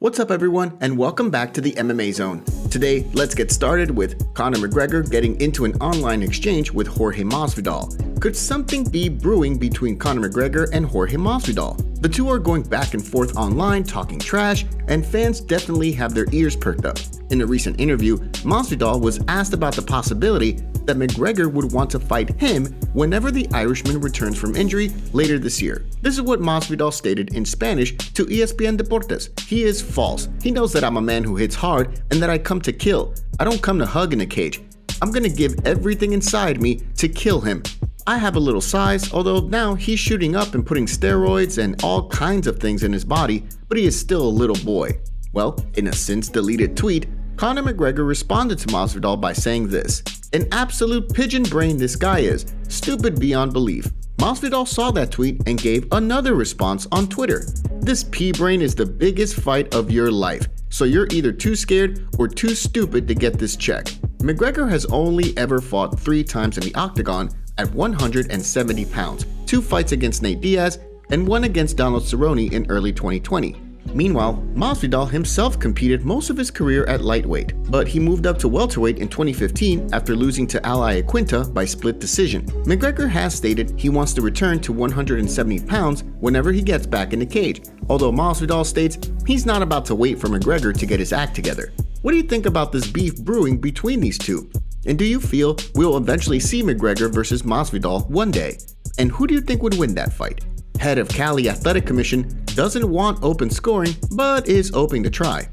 What's up everyone, and welcome back to the MMA Zone. Today, let's get started with Conor McGregor getting into an online exchange with Jorge Masvidal. Could something be brewing between Conor McGregor and Jorge Masvidal? The two are going back and forth online talking trash, and fans definitely have their ears perked up. In a recent interview, Masvidal was asked about the possibility that McGregor would want to fight him whenever the Irishman returns from injury later this year. This is what Masvidal stated in Spanish to ESPN Deportes. He is false. He knows that I'm a man who hits hard and that I come to kill. I don't come to hug in a cage. I'm gonna give everything inside me to kill him. I have a little size, although now he's shooting up and putting steroids and all kinds of things in his body, but he is still a little boy. Well, in a since-deleted tweet, Conor McGregor responded to Masvidal by saying this: "An absolute pigeon brain this guy is, stupid beyond belief." Masvidal saw that tweet and gave another response on Twitter. "This pea brain is the biggest fight of your life, so you're either too scared or too stupid to get this check." McGregor has only ever fought 3 times in the octagon at 170 pounds, 2 fights against Nick Diaz and 1 against Donald Cerrone in early 2020. Meanwhile, Masvidal himself competed most of his career at lightweight, but he moved up to welterweight in 2015 after losing to Al Iaquinta by split decision. McGregor has stated he wants to return to 170 pounds whenever he gets back in the cage, although Masvidal states he's not about to wait for McGregor to get his act together. What do you think about this beef brewing between these two? And do you feel we'll eventually see McGregor versus Masvidal one day? And who do you think would win that fight? Head of Cali Athletic Commission doesn't want open scoring, but is open to try.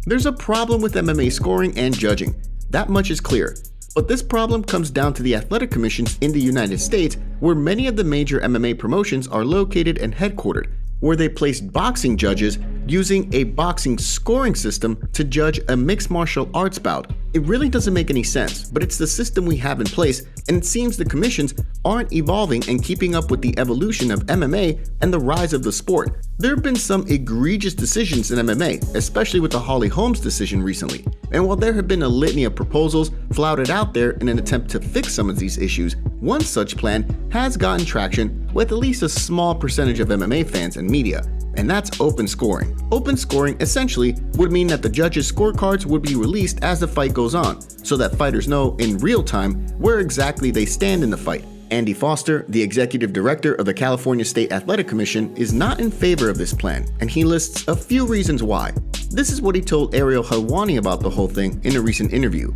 There's a problem with MMA scoring and judging. That much is clear. But this problem comes down to the athletic commissions in the United States, where many of the major MMA promotions are located and headquartered, where they placed boxing judges using a boxing scoring system to judge a mixed martial arts bout. It really doesn't make any sense, but it's the system we have in place, and it seems the commissions aren't evolving and keeping up with the evolution of MMA and the rise of the sport. There have been some egregious decisions in MMA, especially with the Holly Holmes decision recently. And while there have been a litany of proposals flouted out there in an attempt to fix some of these issues, one such plan has gotten traction with at least a small percentage of MMA fans and media, and that's open scoring. Open scoring essentially would mean that the judges' scorecards would be released as the fight goes on, so that fighters know in real time where exactly they stand in the fight. Andy Foster, the executive director of the California State Athletic Commission, is not in favor of this plan, and he lists a few reasons why. This is what he told Ariel Helwani about the whole thing in a recent interview.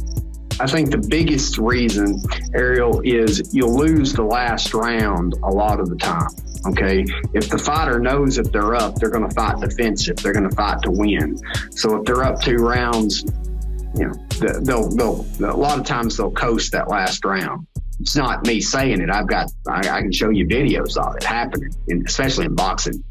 I think the biggest reason, Ariel, is you'll lose the last round a lot of the time. Okay, if the fighter knows if they're up, they're going to fight defensive. They're going to fight to win. So if they're up 2 rounds, you know, they'll a lot of times they'll coast that last round. It's not me saying it. I can show you videos of it happening, especially in boxing.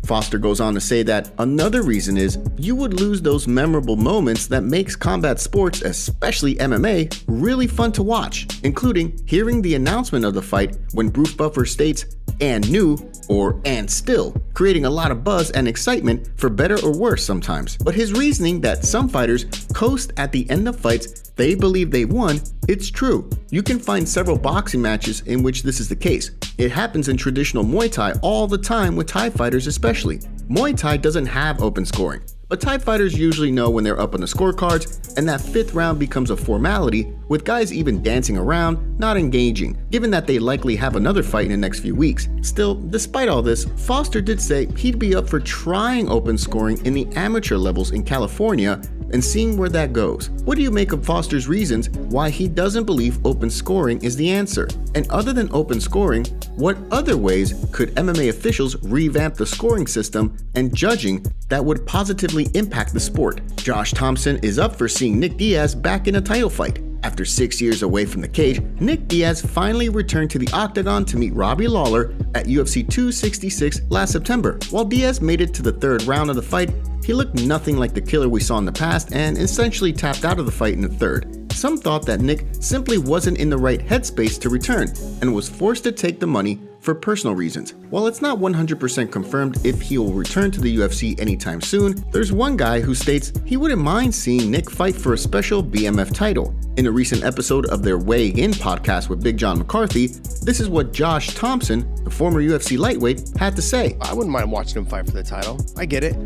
Foster goes on to say that another reason is you would lose those memorable moments that makes combat sports, especially MMA, really fun to watch, including hearing the announcement of the fight when Bruce Buffer states "and new" or "and still," creating a lot of buzz and excitement for better or worse sometimes. But his reasoning that some fighters coast at the end of fights they believe they won, it's true. You can find several boxing matches in which this is the case. It happens in traditional Muay Thai all the time with Thai fighters especially. Muay Thai doesn't have open scoring, but Thai fighters usually know when they're up on the scorecards, and that 5th round becomes a formality, with guys even dancing around, not engaging, given that they likely have another fight in the next few weeks. Still, despite all this, Foster did say he'd be up for trying open scoring in the amateur levels in California and seeing where that goes. What do you make of Foster's reasons why he doesn't believe open scoring is the answer? And other than open scoring, what other ways could MMA officials revamp the scoring system and judging that would positively impact the sport? Josh Thomson is up for seeing Nick Diaz back in a title fight. After 6 years away from the cage, Nick Diaz finally returned to the octagon to meet Robbie Lawler at UFC 266 last September. While Diaz made it to the 3rd round of the fight, he looked nothing like the killer we saw in the past and essentially tapped out of the fight in the 3rd. Some thought that Nick simply wasn't in the right headspace to return and was forced to take the money for personal reasons. While it's not 100% confirmed if he will return to the UFC anytime soon, there's one guy who states he wouldn't mind seeing Nick fight for a special BMF title. In a recent episode of their Weighing In podcast with Big John McCarthy, this is what Josh Thomson, the former UFC lightweight, had to say. I wouldn't mind watching him fight for the title. I get it.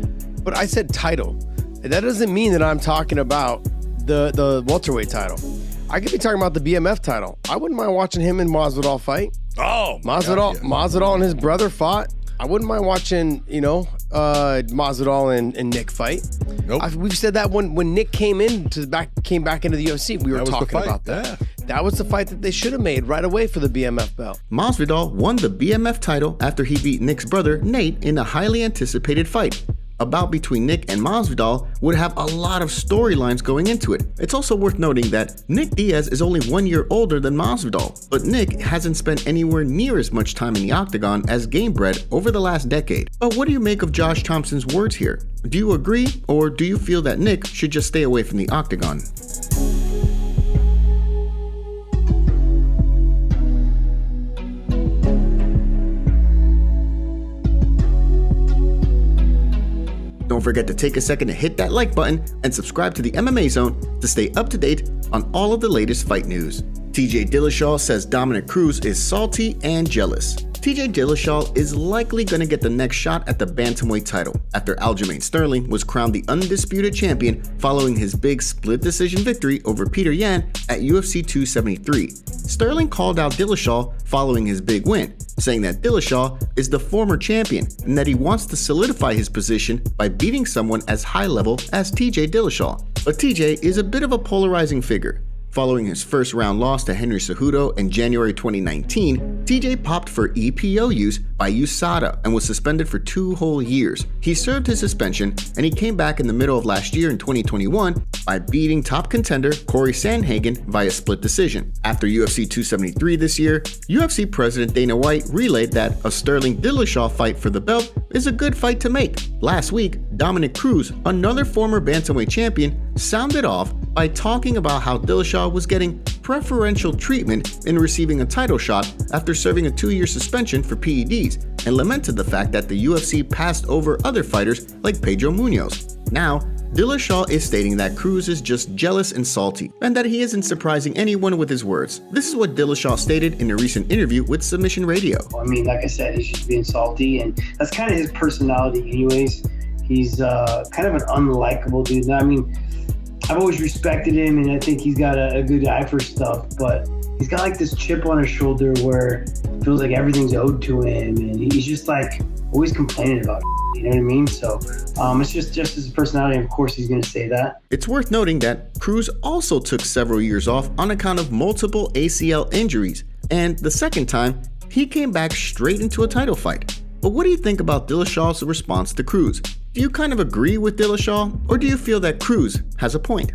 But I said title. And that doesn't mean that I'm talking about the welterweight title. I could be talking about the BMF title. I wouldn't mind watching him and Masvidal fight. Oh, Masvidal and his brother fought. I wouldn't mind watching, Masvidal and Nick fight. Nope. We've said that when Nick came back into the UFC, we were talking about that. Yeah. That was the fight that they should have made right away for the BMF belt. Masvidal won the BMF title after he beat Nick's brother Nate in a highly anticipated fight. A bout between Nick and Masvidal would have a lot of storylines going into it. It's also worth noting that Nick Diaz is only 1 year older than Masvidal, but Nick hasn't spent anywhere near as much time in the octagon as Gamebred over the last decade. But what do you make of Josh Thompson's words here? Do you agree, or do you feel that Nick should just stay away from the octagon? Don't forget to take a second to hit that like button and subscribe to the MMA Zone to stay up to date on all of the latest fight news. TJ Dillashaw says Dominick Cruz is salty and jealous. TJ Dillashaw is likely going to get the next shot at the bantamweight title after Aljamain Sterling was crowned the undisputed champion following his big split decision victory over Peter Yan at UFC 273. Sterling called out Dillashaw following his big win, saying that Dillashaw is the former champion and that he wants to solidify his position by beating someone as high level as TJ Dillashaw. But TJ is a bit of a polarizing figure. Following his first round loss to Henry Cejudo in January 2019, TJ popped for EPO use by USADA and was suspended for 2 whole years. He served his suspension and he came back in the middle of last year in 2021 by beating top contender Corey Sandhagen via split decision. After UFC 273 this year, UFC President Dana White relayed that a Sterling Dillashaw fight for the belt is a good fight to make. Last week, Dominick Cruz, another former bantamweight champion, sounded off by talking about how Dillashaw was getting preferential treatment in receiving a title shot after serving a 2-year suspension for PEDs, and lamented the fact that the UFC passed over other fighters like Pedro Munoz. Now, Dillashaw is stating that Cruz is just jealous and salty, and that he isn't surprising anyone with his words. This is what Dillashaw stated in a recent interview with Submission Radio. I mean, like I said, he's just being salty, and that's kind of his personality anyways. He's kind of an unlikable dude. I mean, I've always respected him, and I think he's got a good eye for stuff, but he's got like this chip on his shoulder where it feels like everything's owed to him, and he's just like always complaining about it. You know what I mean? So it's just his personality, and of course he's going to say that. It's worth noting that Cruz also took several years off on account of multiple ACL injuries, and the second time, he came back straight into a title fight. But what do you think about Dillashaw's response to Cruz? Do you kind of agree with Dillashaw, or do you feel that Cruz has a point?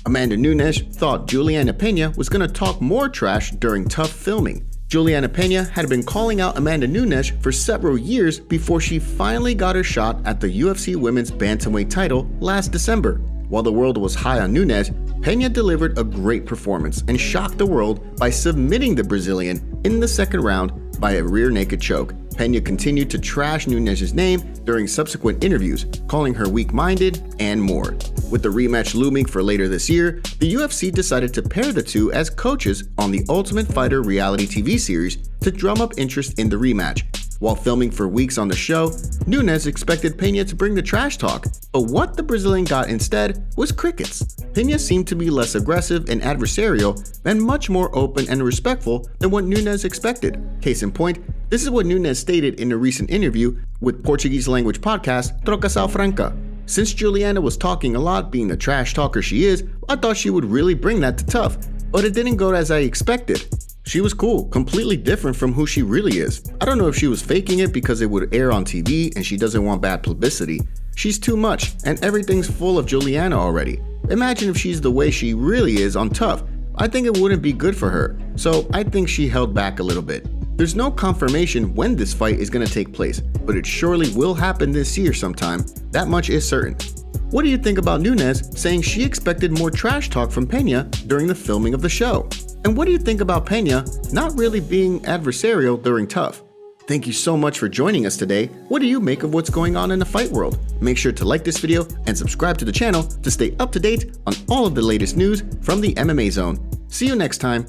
Amanda Nunes thought Julianna Peña was going to talk more trash during tough filming. Julianna Peña had been calling out Amanda Nunes for several years before she finally got her shot at the UFC Women's Bantamweight title last December. While the world was high on Nunes, Peña delivered a great performance and shocked the world by submitting the Brazilian in the second round by a rear naked choke. Peña continued to trash Nunes' name during subsequent interviews, calling her weak-minded and more. With the rematch looming for later this year, the UFC decided to pair the two as coaches on the Ultimate Fighter reality TV series to drum up interest in the rematch. While filming for weeks on the show, Nunes expected Peña to bring the trash talk, but what the Brazilian got instead was crickets. Peña seemed to be less aggressive and adversarial and much more open and respectful than what Nunes expected. Case in point, this is what Nunes stated in a recent interview with Portuguese language podcast Trocação Franca. Since Julianna was talking a lot, being the trash talker she is, I thought she would really bring that to tough, but it didn't go as I expected. She was cool, completely different from who she really is. I don't know if she was faking it because it would air on TV and she doesn't want bad publicity. She's too much, and everything's full of Julianna already. Imagine if she's the way she really is on Tough. I think it wouldn't be good for her, so I think she held back a little bit. There's no confirmation when this fight is going to take place, but it surely will happen this year sometime. That much is certain. What do you think about Nunes saying she expected more trash talk from Peña during the filming of the show? And what do you think about Peña not really being adversarial during Tough? Thank you so much for joining us today. What do you make of what's going on in the fight world? Make sure to like this video and subscribe to the channel to stay up to date on all of the latest news from the MMA Zone. See you next time.